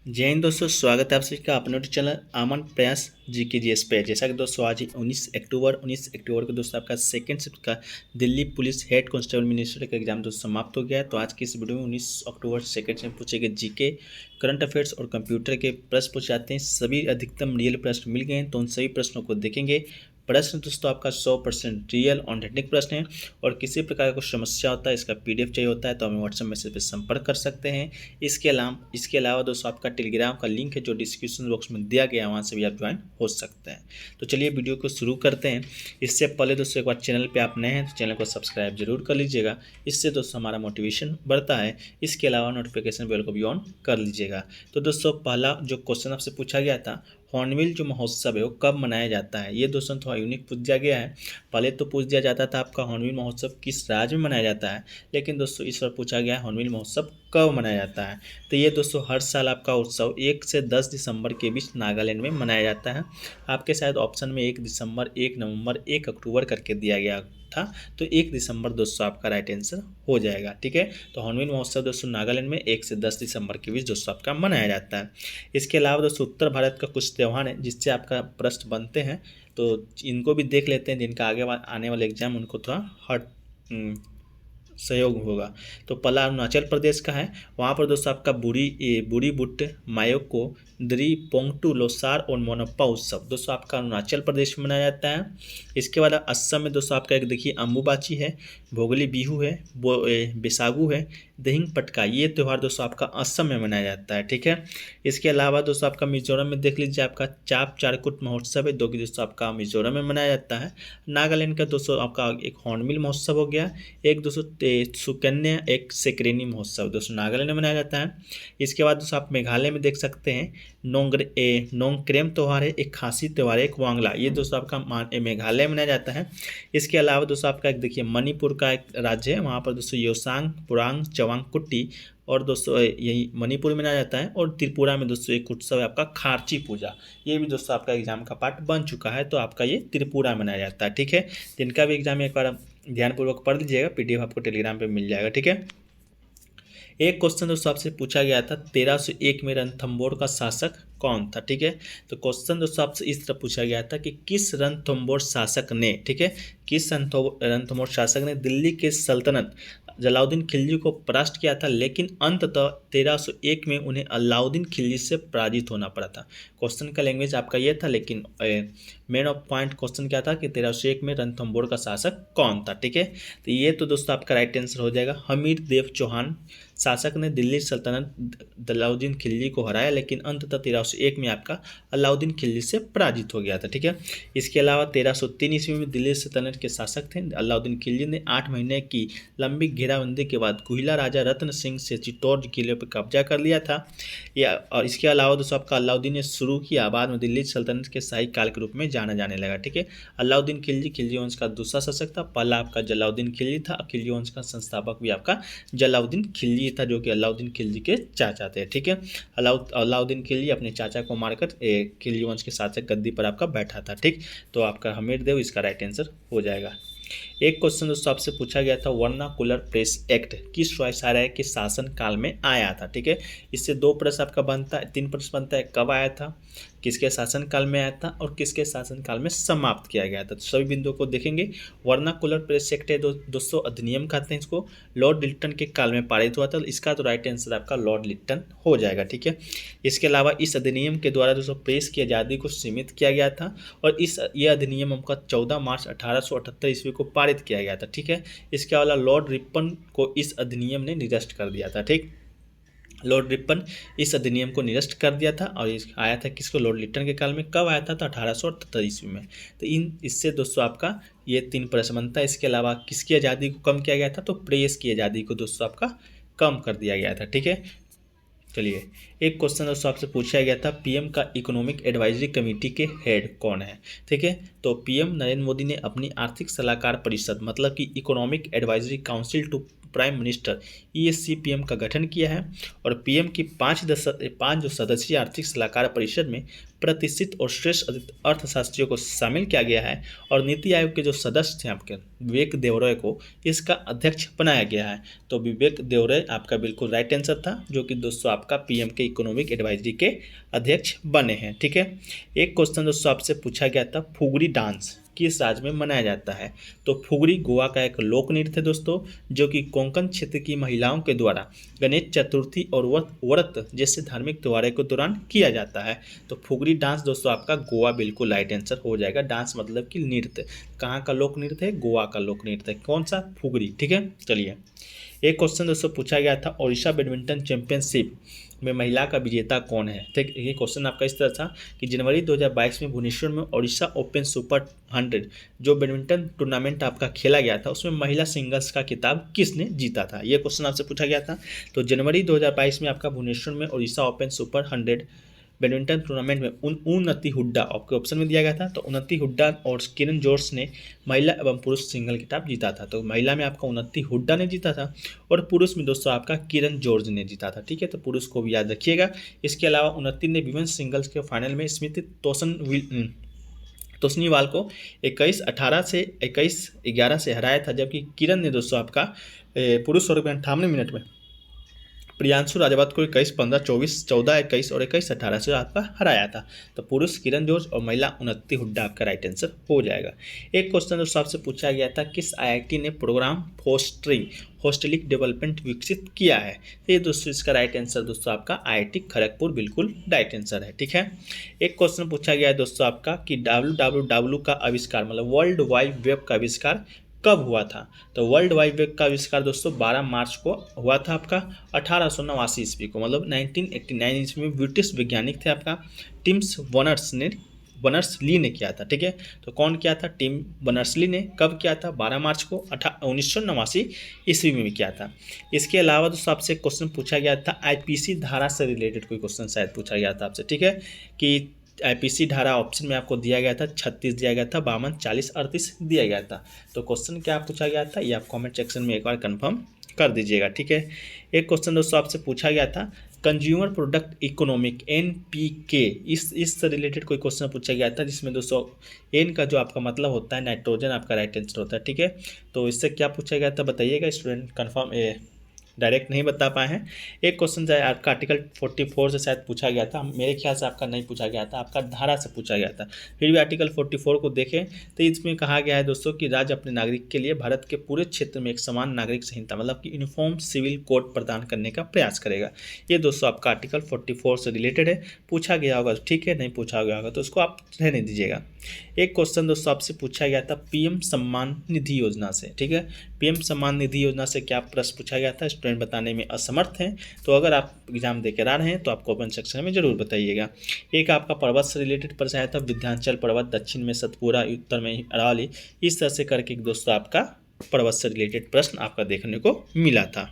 जय हिंद दोस्तों, स्वागत है आप सभी का अपने यूट्यूब चैनल अमन प्रयास GK GS पे। जैसा कि दोस्तों आज 19 अक्टूबर को दोस्तों आपका सेकंड शिफ्ट का Delhi police head constable minister का एग्जाम दोस्तों समाप्त हो गया है। तो आज की इस वीडियो में 19 अक्टूबर सेकंड शिफ्ट पूछे गए जीके, करंट अफेयर्स और कंप्यूटर के प्रश्न पूछे जाते हैं। सभी अधिकतम रियल प्रश्न मिल गए हैं, तो उन सभी प्रश्नों को देखेंगे। प्रश्न दोस्तों आपका 100% रियल ऑथेंटिक प्रश्न है और किसी प्रकार का कोई समस्या होता है, इसका PDF चाहिए होता है तो हमें व्हाट्सएप मैसेज पर संपर्क कर सकते हैं। इसके अलावा दोस्तों आपका टेलीग्राम का लिंक है जो डिस्क्रिप्शन बॉक्स में दिया गया है, वहाँ से भी आप ज्वाइन हो सकते हैं। तो चलिए वीडियो को शुरू करते हैं। इससे पहले दोस्तों एक बार चैनल पे आप नए हैं तो चैनल को सब्सक्राइब जरूर कर लीजिएगा, इससे दोस्तों हमारा मोटिवेशन बढ़ता है। इसके अलावा नोटिफिकेशन बेल को भी ऑन कर लीजिएगा। तो दोस्तों पहला जो क्वेश्चन आपसे पूछा गया था, हॉर्नबिल जो महोत्सव है वो कब मनाया जाता है, ये दोस्तों थोड़ा यूनिक पूछ दिया गया है। पहले तो पूछ दिया जाता था आपका हॉर्नबिल महोत्सव किस राज्य में मनाया जाता है, लेकिन दोस्तों इस बार पूछा गया है हॉर्नबिल महोत्सव कब मनाया जाता है। तो ये दोस्तों हर साल आपका उत्सव 1 से 10 दिसंबर के बीच नागालैंड में मनाया जाता है। आपके शायद ऑप्शन में 1 दिसंबर, 1 नवंबर, 1 अक्टूबर करके दिया गया था, तो 1 दिसंबर दोस्तों आपका राइट आंसर हो जाएगा। ठीक है, तो हॉर्नबिल महोत्सव दोस्तों नागालैंड में 1 से 10 दिसंबर के बीच दोस्तों आपका मनाया जाता है। इसके अलावा दोस्तों उत्तर भारत का कुछ त्यौहार है जिससे आपका प्रश्न बनते हैं, तो इनको भी देख लेते हैं, जिनका आगे आने वाले एग्जाम उनको थोड़ा सहयोग होगा। तो पहला अरुणाचल प्रदेश का है, वहाँ पर दोस्तों आपका बुरी बुट्ट, मायोको, द्री पोंगटू, लोसार और मोनप्पा उत्सव दोस्तों आपका अरुणाचल प्रदेश में मनाया जाता है। इसके बाद असम में दोस्तों आपका एक देखिए अम्बुबाची है, भोगली बिहू है, बैसागु है, दहिंग पटका, ये त्यौहार दोस्तों आपका असम में मनाया जाता है। ठीक है, इसके अलावा दोस्तों आपका मिजोरम में देख लीजिए आपका चाप चारकुट महोत्सव है, जो कि दोस्तों आपका मिजोरम में मनाया जाता है। नागालैंड का दोस्तों आपका एक हॉर्नबिल महोत्सव हो गया, एक दोस्तों सुकन्या, एक सेक्रेनी महोत्सव दोस्तों नागालैंड में मनाया जाता है। इसके बाद दोस्तों आप मेघालय में देख सकते हैं नोंगक्रेम त्यौहार है, एक खासी त्यौहार है, एक वांगला, ये दोस्तों आपका मेघालय में मनाया जाता है। इसके अलावा दोस्तों आपका एक देखिए मणिपुर का एक राज्य है, वहाँ पर दोस्तों योसांग, पुरांग, चवांग कुट्टी और दोस्तों यही मणिपुर में मनाया जाता है। और त्रिपुरा में दोस्तों एक उत्सव है आपका खारची पूजा, ये भी दोस्तों आपका एग्जाम का पार्ट बन चुका है, तो आपका ये त्रिपुरा में मनाया जाता है। ठीक है, जिनका भी एग्जाम एक बार ध्यानपूर्वक पढ़ लीजिएगा, PDF आपको टेलीग्राम पे मिल जाएगा। ठीक है, एक क्वेश्चन दोस्तों आपसे पूछा गया था 1301 में रणथंबोर का शासक कौन था। ठीक है, तो क्वेश्चन दोस्तों आपसे इस तरह पूछा गया था कि किस रणथंबोर शासक ने, ठीक है, किस रणथंबोर शासक ने दिल्ली के सल्तनत जलाउद्दीन खिलजी को परास्त किया था, लेकिन अंततः 1301 में उन्हें अलाउद्दीन खिलजी से पराजित होना पड़ा था। क्वेश्चन का लैंग्वेज आपका ये था, लेकिन मेन ऑफ पॉइंट क्वेश्चन क्या था कि 1301 में रणथंबोर का शासक कौन था। ठीक है, तो ये तो दोस्तों आपका राइट आंसर हो जाएगा हमीर देव चौहान शासक ने दिल्ली सल्तनत अलाउद्दीन खिलजी को हराया, लेकिन अंततः 1301 में आपका अलाउद्दीन खिलजी से पराजित हो गया था। ठीक है, इसके अलावा 1303 ईस्वी में दिल्ली सल्तनत के शासक थे अलाउद्दीन खिलजी ने 8 महीने की लंबी घेराबंदी के बाद गुहिला राजा रत्न सिंह से चित्तौड़ किले पर कब्जा कर लिया था। और इसके अलावा दोस्तों आपका अलाउद्दीन ने शुरू किया, बाद में दिल्ली सल्तनत के शाही काल के रूप में जाना जाने लगा। ठीक है, अलाउद्दीन खिलजी वंश का दूसरा शासक था, पहला आपका जलाउद्दीन खिलजी था, खिलजी वंश का संस्थापक भी आपका जलाउद्दीन खिलजी था, जो कि अलाउद्दीन खिलजी के चाचा थे। ठीक है, अलाउद्दीन खिलजी अपने चाचा को मारकर खिलजी वंश के शासक गद्दी पर आपका बैठा था। ठीक, तो आपका हमीर देव इसका राइट आंसर हो जाएगा। एक क्वेश्चन दोस्तों आपसे पूछा गया था वर्नाकुलर प्रेस एक्ट किस वायसराय के शासन काल में आया था। ठीक है, इससे 2 प्रश्न आपका बनता है, 3 प्रश्न बनता है, कब आया था, किसके शासन काल में आया था और किसके शासन काल में समाप्त किया गया था। तो सभी बिंदुओं को देखेंगे। वर्नाकुलर प्रेस एक्ट है दोस्तों अधिनियम कहते हैं इसको, लॉर्ड लिट्टन के काल में पारित हुआ था, इसका तो राइट आंसर आपका लॉर्ड लिट्टन हो जाएगा। ठीक है, इसके अलावा इस अधिनियम के द्वारा दोस्तों प्रेस की आज़ादी को सीमित किया गया था और ये अधिनियम आपका 14 मार्च 1878 ईस्वी को पारित किया गया था। ठीक है, इसके अलावा लॉर्ड रिपन को इस अधिनियम ने निरस्त कर दिया था। ठीक, लॉर्ड रिपन इस अधिनियम को निरस्त कर दिया था और आया था किसको, लॉर्ड लिट्टन के काल में। कब आया था, तो 1878 ईस्वी में। तो इससे दोस्तों आपका ये 3 प्रश्न बनता है। इसके अलावा किसकी आज़ादी को कम किया गया था, तो प्रेस की आज़ादी को दोस्तों आपका कम कर दिया गया था। ठीक है, चलिए एक क्वेश्चन दोस्तों आपसे पूछा गया था PM का इकोनॉमिक एडवाइजरी कमेटी के हेड कौन है। ठीक है, तो PM नरेंद्र मोदी ने अपनी आर्थिक सलाहकार परिषद मतलब कि economic advisory council to prime minister ESCPM का गठन किया है और पीएम की पाँच जो सदस्यीय आर्थिक सलाहकार परिषद में प्रतिष्ठित और श्रेष्ठ अर्थशास्त्रियों को शामिल किया गया है और नीति आयोग के जो सदस्य थे आपके विवेक देवरॉय को इसका अध्यक्ष बनाया गया है। तो विवेक देवरॉय आपका बिल्कुल राइट आंसर था, जो कि दोस्तों आपका पीएम के इकोनॉमिक एडवाइजरी के अध्यक्ष बने हैं। ठीक है, एक क्वेश्चन दोस्तों आपसे पूछा गया था, फुगड़ी डांस किस राज्य में मनाया जाता है? तो फुगड़ी गोवा का एक लोक नृत्य है दोस्तों, जो कि कोंकण क्षेत्र की महिलाओं के द्वारा गणेश चतुर्थी और व्रत जैसे धार्मिक त्योहारों के दौरान किया जाता है। तो फुगड़ी डांस दोस्तों आपका गोवा बिल्कुल राइट आंसर हो जाएगा। डांस मतलब कि नृत्य, कहाँ का लोक नृत्य है? गोवा का लोक नृत्य है। कौन सा? फुगड़ी। ठीक है, चलिए एक क्वेश्चन दोस्तों पूछा गया था, ओडिशा बैडमिंटन चैंपियनशिप में महिला का विजेता कौन है? ठीक, ये क्वेश्चन आपका इस तरह था कि जनवरी 2022 में भुवनेश्वर में ओडिशा ओपन सुपर 100 जो बैडमिंटन टूर्नामेंट आपका खेला गया था, उसमें महिला सिंगल्स का खिताब किसने जीता था? ये क्वेश्चन आपसे पूछा गया था। तो जनवरी 2022 में आपका भुवनेश्वर में Odisha open super 100 badminton tournament में उन्नति हुड्डा आपके ऑप्शन में दिया गया था। तो उन्नति हुड्डा और किरण जॉर्ज ने महिला एवं पुरुष सिंगल खिताब जीता था। तो महिला में आपका उन्नति हुड्डा ने जीता था और पुरुष में दोस्तों आपका किरण जॉर्ज ने जीता था। ठीक है, तो पुरुष को भी याद रखिएगा। इसके अलावा उन्नति ने विमेंस सिंगल्स के फाइनल में स्मृति तोसनीवाल को 21-18 से 21-11 से हराया था, जबकि किरण ने दोस्तों आपका पुरुष वर्ग में 58 मिनट में प्रियांशु राजावत को 21-15, 24-14, 21 और 21-18 से आपका हराया था। तो पुरुष किरण जॉर्ज और महिला उन्नति हुड्डा आपका राइट आंसर हो जाएगा। एक क्वेश्चन दोस्तों आपसे पूछा गया था, किस IIT ने प्रोग्राम फोस्टरिंग होस्टलिक डेवलपमेंट विकसित किया है? तो ये दोस्तों इसका राइट आंसर दोस्तों आपका IIT खड़गपुर बिल्कुल राइट आंसर है। ठीक है, एक क्वेश्चन पूछा गया है दोस्तों आपका कि www का आविष्कार मतलब वर्ल्ड वाइड वेब का आविष्कार कब हुआ था? तो वर्ल्ड वाइड वेब का आविष्कार दोस्तों 12 मार्च को हुआ था आपका 1889 ईस्वी को, मतलब 1989 ईस्वी में ब्रिटिश वैज्ञानिक थे आपका टिम्स बर्नर्स ली ने किया था। ठीक है, तो कौन किया था? टिम बर्नर्स ली ने। कब किया था? 12 मार्च को 1989 ईस्वी में किया था। इसके अलावा दोस्तों आपसे क्वेश्चन पूछा गया था, IPC धारा से रिलेटेड कोई क्वेश्चन शायद पूछा गया था आपसे। ठीक है, कि IPC धारा ऑप्शन में आपको दिया गया था 36 दिया गया था, 52, 40, 38 दिया गया था। तो क्वेश्चन क्या पूछा गया था ये आप कमेंट सेक्शन में एक बार कंफर्म कर दीजिएगा। ठीक है, एक क्वेश्चन दोस्तों आपसे पूछा गया था, कंज्यूमर प्रोडक्ट इकोनॉमिक NPK इससे रिलेटेड कोई क्वेश्चन पूछा गया था, जिसमें दोस्तों N का जो आपका मतलब होता है नाइट्रोजन आपका राइट आंसर होता है। ठीक है, तो इससे क्या पूछा गया था बताइएगा, स्टूडेंट कंफर्म डायरेक्ट नहीं बता पाए हैं। एक क्वेश्चन जो है आपका आर्टिकल 44 से शायद पूछा गया था, मेरे ख्याल से आपका नहीं पूछा गया था, आपका धारा से पूछा गया था। फिर भी आर्टिकल 44 को देखें तो इसमें कहा गया है दोस्तों कि राज्य अपने नागरिक के लिए भारत के पूरे क्षेत्र में एक समान नागरिक संहिता मतलब कि यूनिफॉर्म सिविल कोड प्रदान करने का प्रयास करेगा। ये दोस्तों आपका आर्टिकल 44 से रिलेटेड है, पूछा गया होगा ठीक है, नहीं पूछा गया होगा तो उसको आप रहने दीजिएगा। एक क्वेश्चन दोस्तों आपसे पूछा गया था PM सम्मान निधि योजना से। ठीक है, PM सम्मान निधि योजना से क्या प्रश्न पूछा गया था, स्टूडेंट बताने में असमर्थ हैं, तो अगर आप एग्जाम देकर आ रहे हैं तो आप कमेंट सेक्शन में जरूर बताइएगा। एक आपका पर्वत से रिलेटेड प्रश्न आया था, विंध्याचल पर्वत, दक्षिण में सतपुरा, उत्तर में अरावली, इस तरह से करके दोस्तों आपका पर्वत से रिलेटेड प्रश्न आपका देखने को मिला था।